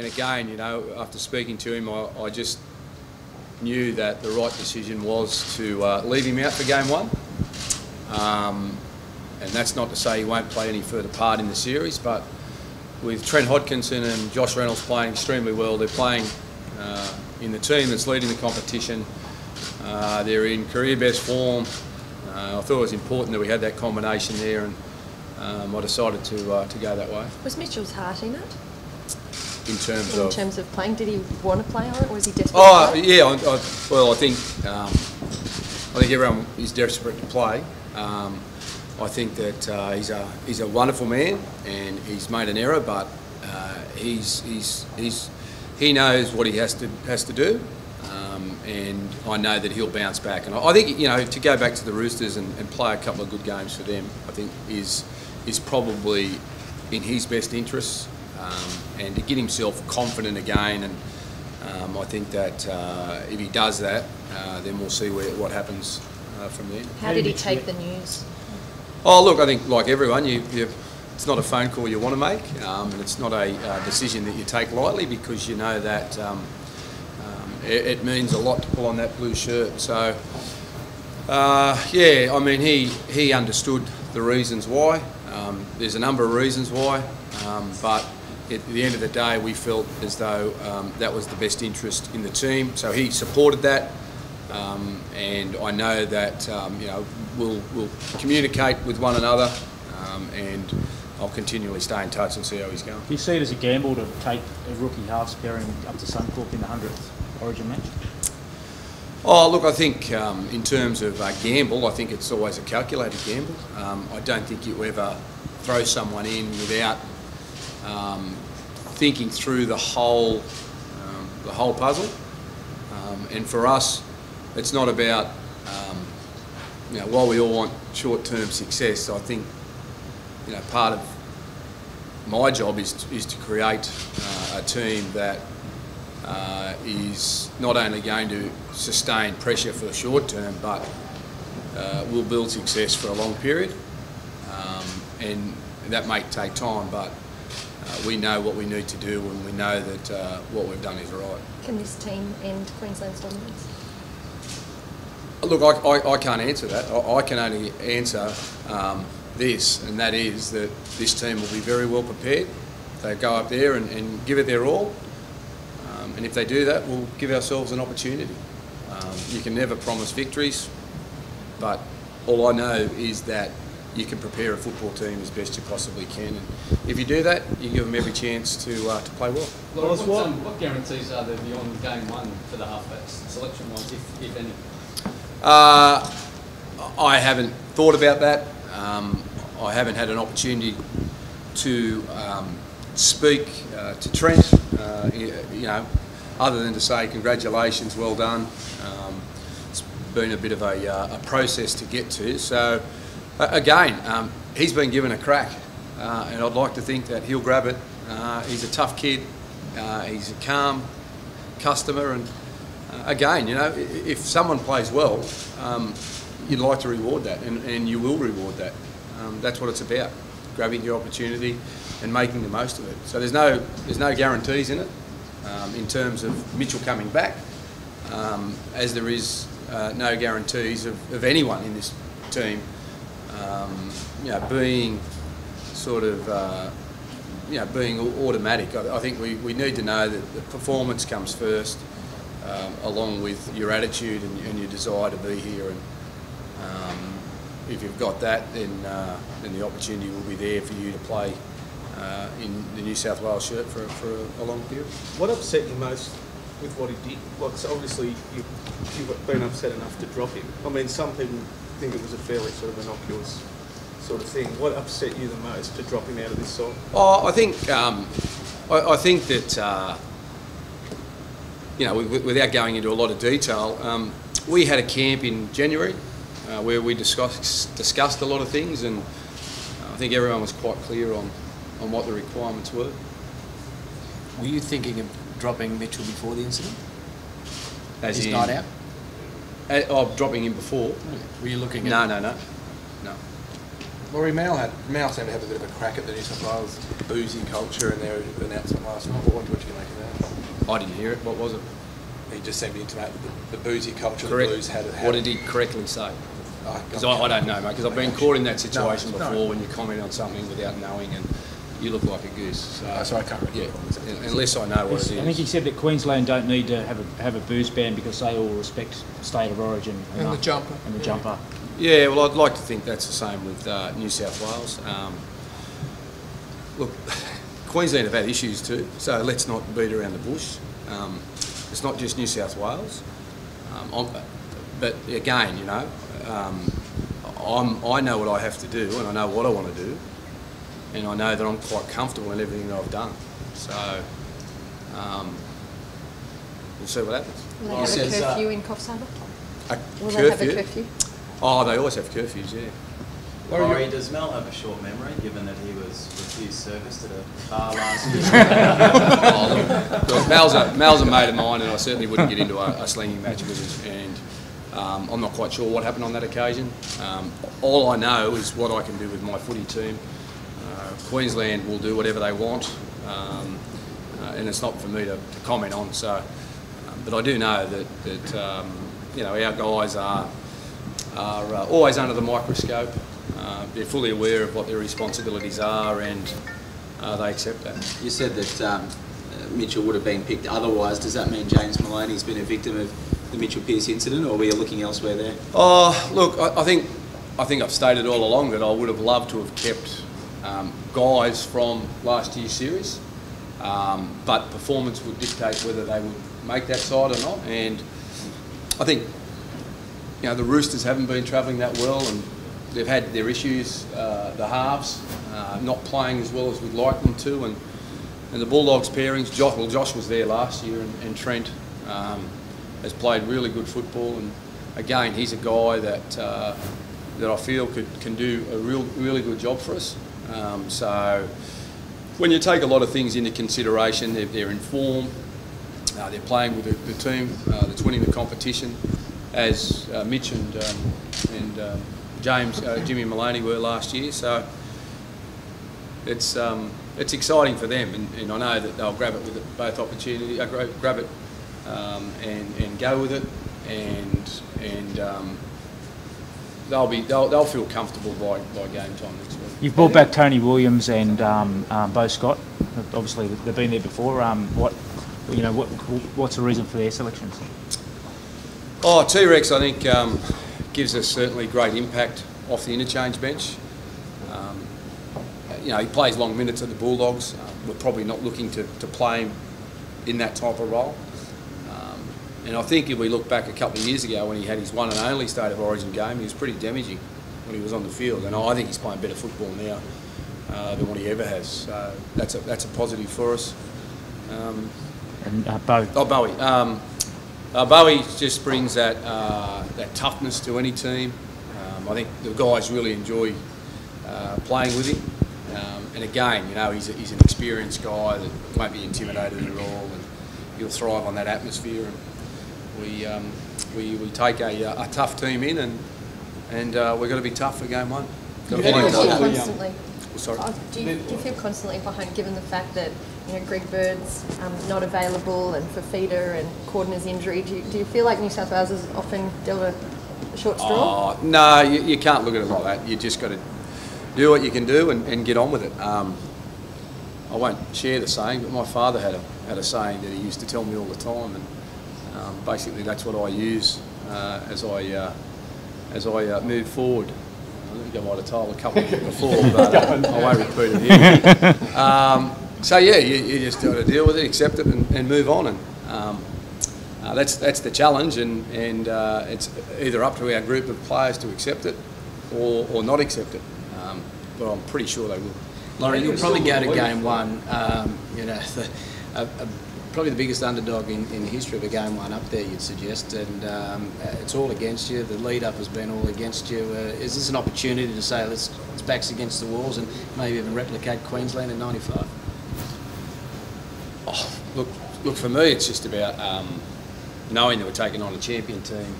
again, you know, after speaking to him, I just knew that the right decision was to leave him out for game one. And that's not to say he won't play any further part in the series, but with Trent Hodkinson and Josh Reynolds playing extremely well, they're playing in the team that's leading the competition. They're in career best form. I thought it was important that we had that combination there, and I decided to go that way. Was Mitchell's heart in it? In terms of playing, did he want to play on it, or was he desperate? Oh, yeah. Well, I think everyone is desperate to play. I think that he's a wonderful man, and he's made an error, but he knows what he has to do, and I know that he'll bounce back. And I think, you know, to go back to the Roosters and play a couple of good games for them, I think is probably in his best interests, and to get himself confident again. And I think that if he does that, then we'll see what happens from there. How did he take the news? Oh, look, I think like everyone, it's not a phone call you want to make, and it's not a decision that you take lightly, because you know that it means a lot to pull on that blue shirt. So, yeah, I mean, he understood the reasons why. There's a number of reasons why, but at the end of the day, we felt as though that was the best interest in the team. So he supported that. And I know that you know, we'll communicate with one another, and I'll continually stay in touch and see how he's going. Do you see it as a gamble to take a rookie half pairing up to Suncorp in the 100th Origin match? Oh, look, I think in terms of gamble, I think it's always a calculated gamble. I don't think you ever throw someone in without thinking through the whole puzzle. And for us, it's not about, you know, while we all want short-term success, I think, you know, part of my job is to create a team that is not only going to sustain pressure for the short term, but will build success for a long period. And that may take time, but we know what we need to do, and we know that what we've done is right. Can this team end Queensland's dominance? Look, I can't answer that. I can only answer this, and that is that this team will be very well prepared. They go up there and give it their all, and if they do that, we'll give ourselves an opportunity. You can never promise victories, but all I know is that you can prepare a football team as best you possibly can, and if you do that, you give them every chance to play well. What guarantees are there beyond game one for the halfbacks, selection-wise, if any? I haven't thought about that. I haven't had an opportunity to speak to Trent, you know, other than to say congratulations, well done. It's been a bit of a process to get to. So again, he's been given a crack, and I'd like to think that he'll grab it. He's a tough kid. He's a calm customer, and again, you know, if someone plays well, you'd like to reward that, and you will reward that. That's what it's about, grabbing your opportunity and making the most of it. So there's no guarantees in it in terms of Mitchell coming back, as there is no guarantees of anyone in this team, you know, being sort of you know, being automatic. I think we need to know that the performance comes first, along with your attitude and your desire to be here. And if you've got that, then the opportunity will be there for you to play in the New South Wales shirt for a long period. What upset you most with what he did? Like, so obviously you've been upset enough to drop him. I mean, some people think it was a fairly sort of innocuous sort of thing. What upset you the most to drop him out of this side? Oh, I think that you know, without going into a lot of detail, we had a camp in January where we discussed a lot of things, and I think everyone was quite clear on what the requirements were. Were you thinking of dropping Mitchell before the incident? As his in, night out? Oh, dropping him before? Were you looking at... No. Laurie, Mal seemed to have a bit of a crack at the New South Wales boozy culture and their announcement last night. What do you make of that? I didn't hear it. What was it? He just seemed to intimate that the boozy culture of the Correct. Blues had. What did he correctly say? Because I don't know, mate, because I've been caught in that situation before when you comment on something without knowing and you look like a goose. So I can't recall. Yeah, unless I know what it is. I think he said that Queensland don't need to have a booze ban because they all respect state of origin And the jumper. And the jumper. Yeah, well, I'd like to think that's the same with New South Wales. Look, Queensland have had issues too, so let's not beat around the bush. It's not just New South Wales. But again, you know, I know what I have to do and I know what I want to do, and I know that I'm quite comfortable in everything that I've done. So we'll see what happens. Will they have a curfew in Coffs Harbour? Will Curfew? they have a curfew? Oh, they always have curfews, yeah. Laurie, does Mel have a short memory, given that he was refused service at a bar last year? Look, Mal's a mate of mine, and I certainly wouldn't get into a slinging match with him. And I'm not quite sure what happened on that occasion. All I know is what I can do with my footy team. Queensland will do whatever they want, and it's not for me to comment on. So, but I do know that you know, our guys are always under the microscope. They're fully aware of what their responsibilities are, and they accept that. You said that Mitchell would have been picked otherwise. Does that mean James Maloney's been a victim of the Mitchell Pearce incident, or were you looking elsewhere there? Oh, look, I think I've stated all along that I would have loved to have kept guys from last year's series, but performance would dictate whether they would make that side or not. And I think, you know, the Roosters haven't been travelling that well, and they've had their issues, the halves, not playing as well as we'd like them to, and the Bulldogs pairings, Josh was there last year, and Trent has played really good football, and again, he's a guy that I feel can do a really good job for us. So when you take a lot of things into consideration, they're in form, they're playing with the team that's winning the competition, as Mitch and James, Jimmy Maloney were last year. So it's exciting for them, and I know that they'll grab it with both opportunities, grab it and go with it, and they'll feel comfortable by game time next week. You've brought back Tony Williams and Bo Scott. Obviously, they've been there before. What's the reason for their selections? Oh, T-Rex, I think, gives us certainly great impact off the interchange bench. You know, he plays long minutes at the Bulldogs. We're probably not looking to play him in that type of role. And I think if we look back a couple of years ago when he had his one and only State of Origin game, he was pretty damaging when he was on the field. And I think he's playing better football now than what he ever has. So that's a positive for us. And Bowie. Oh, Bowie. Bowie just brings that toughness to any team. I think the guys really enjoy playing with him. And again, you know, he's an experienced guy that won't be intimidated at all, and he'll thrive on that atmosphere. And we take a tough team in, and we've got to be tough for game one. Do you feel constantly? Sorry. Do you feel constantly behind, given the fact that, you know, Greg Bird's not available, and Fafita and Cordner's injury? Do you feel like New South Wales has often dealt a short straw? Oh, no, you can't look at it like that. You just got to do what you can do and get on with it. I won't share the saying, but my father had a saying that he used to tell me all the time, and basically that's what I use as I move forward. I think I might have told a couple of you before, but I won't repeat it here. So yeah, you just got to deal with it, accept it, and move on. And that's the challenge, and it's either up to our group of players to accept it or not accept it. But I'm pretty sure they will. Laurie, you'll probably go to game one. You know, probably the biggest underdog in the history of a game one up there, you'd suggest, and it's all against you. The lead up has been all against you. Is this an opportunity to say let's backs against the walls and maybe even replicate Queensland in '95? Oh, look, for me, it's just about knowing that we're taking on a champion team,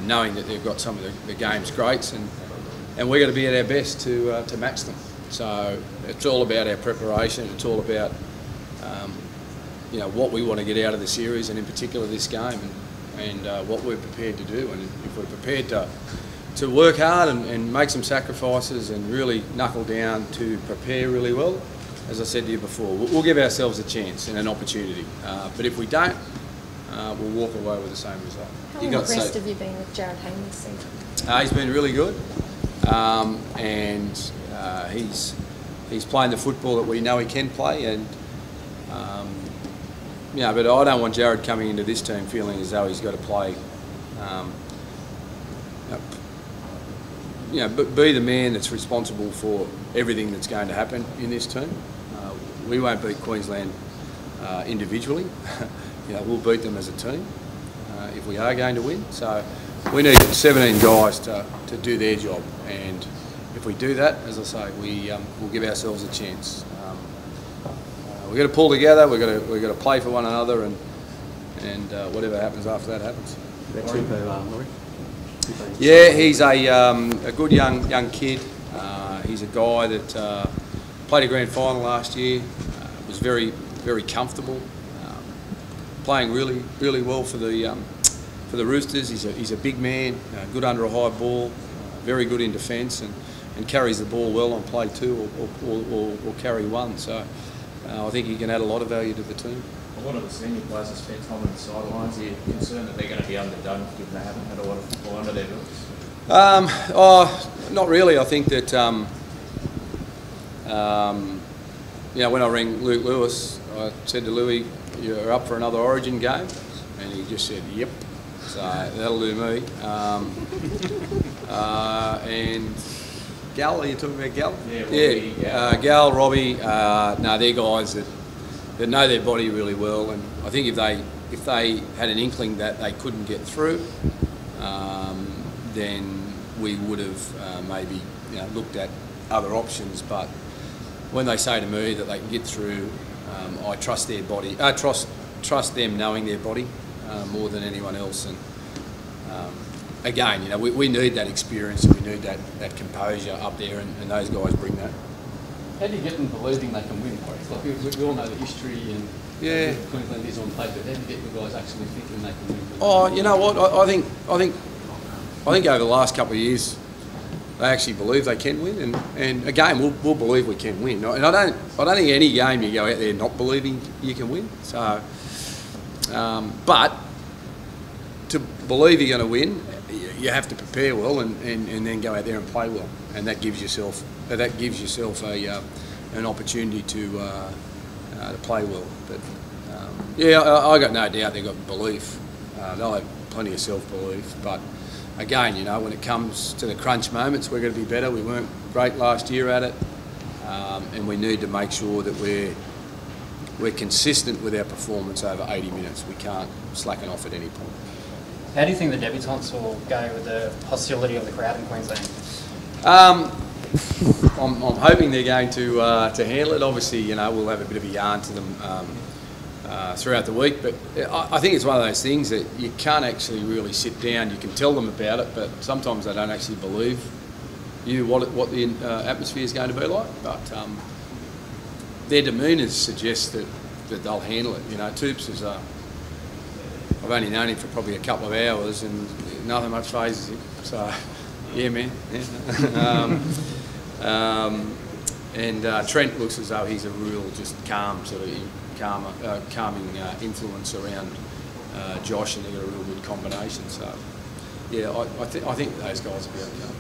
knowing that they've got some of the game's greats, and we're going to be at our best to match them. So it's all about our preparation. It's all about you know, what we want to get out of the series, and in particular this game, and what we're prepared to do. And if we're prepared to work hard and make some sacrifices and really knuckle down to prepare really well, as I said to you before, we'll give ourselves a chance and an opportunity. But if we don't, we'll walk away with the same result. How impressed have you been with Jared Hayne this season? He's been really good, and he's playing the football that we know he can play, and you know, but I don't want Jared coming into this team feeling as though he's got to play, you know, be the man that's responsible for everything that's going to happen in this team. We won't beat Queensland individually. You know, we'll beat them as a team if we are going to win. So we need 17 guys to do their job, and if we do that, as I say, we'll give ourselves a chance. We've got to pull together. We've got to play for one another, and whatever happens after that happens. Laurie? Yeah, he's a good young kid. He's a guy that played a grand final last year. Was very comfortable, playing really well for the Roosters. He's a big man, good under a high ball, very good in defence, and carries the ball well on play two or carry one. So I think he can add a lot of value to the team. A lot of the senior players have spent time on the sidelines. Are you concerned that they're going to be underdone given they haven't had a lot of football under their belts? Not really. I think that you know, when I rang Luke Lewis, I said to Louis, "You're up for another Origin game," and he just said, "Yep." So that'll do me. And Gal, are you talking about Gal? Yeah, Robbie, yeah. Gal, Robbie. No, they're guys that know their body really well, and I think if they had an inkling that they couldn't get through, then we would have maybe, you know, looked at other options. But when they say to me that they can get through, I trust their body. I trust them knowing their body more than anyone else. And again, you know, we need that experience, and we need that composure up there, and those guys bring that. How do you get them believing they can win? Like we all know the history and Queensland is on paper. How do you get the guys actually thinking they can win? Oh, you know what? I think over the last couple of years, they actually believe they can win, and again, we'll believe we can win. And I don't think any game you go out there not believing you can win. So, but to believe you're going to win, you have to prepare well and then go out there and play well, and that gives yourself an opportunity to play well. But yeah, I got no doubt they've got belief. They'll have plenty of self-belief, but again, you know, when it comes to the crunch moments, we're going to be better. We weren't great last year at it, and we need to make sure that we're consistent with our performance over 80 minutes. We can't slacken off at any point. How do you think the debutants will go with the hostility of the crowd in Queensland? I'm hoping they're going to handle it. Obviously, you know, we'll have a bit of a yarn to them throughout the week, but I think it's one of those things that you can't actually really sit down. You can tell them about it, but sometimes they don't actually believe you what the atmosphere is going to be like. But their demeanours suggest that they'll handle it. You know, Toops is I've only known him for probably a couple of hours, and nothing much phases him. So, yeah, man. Yeah. And Trent looks as though he's a real just calm sort of calming influence around Josh, and they've got a real good combination. So, yeah, I think those guys will be okay.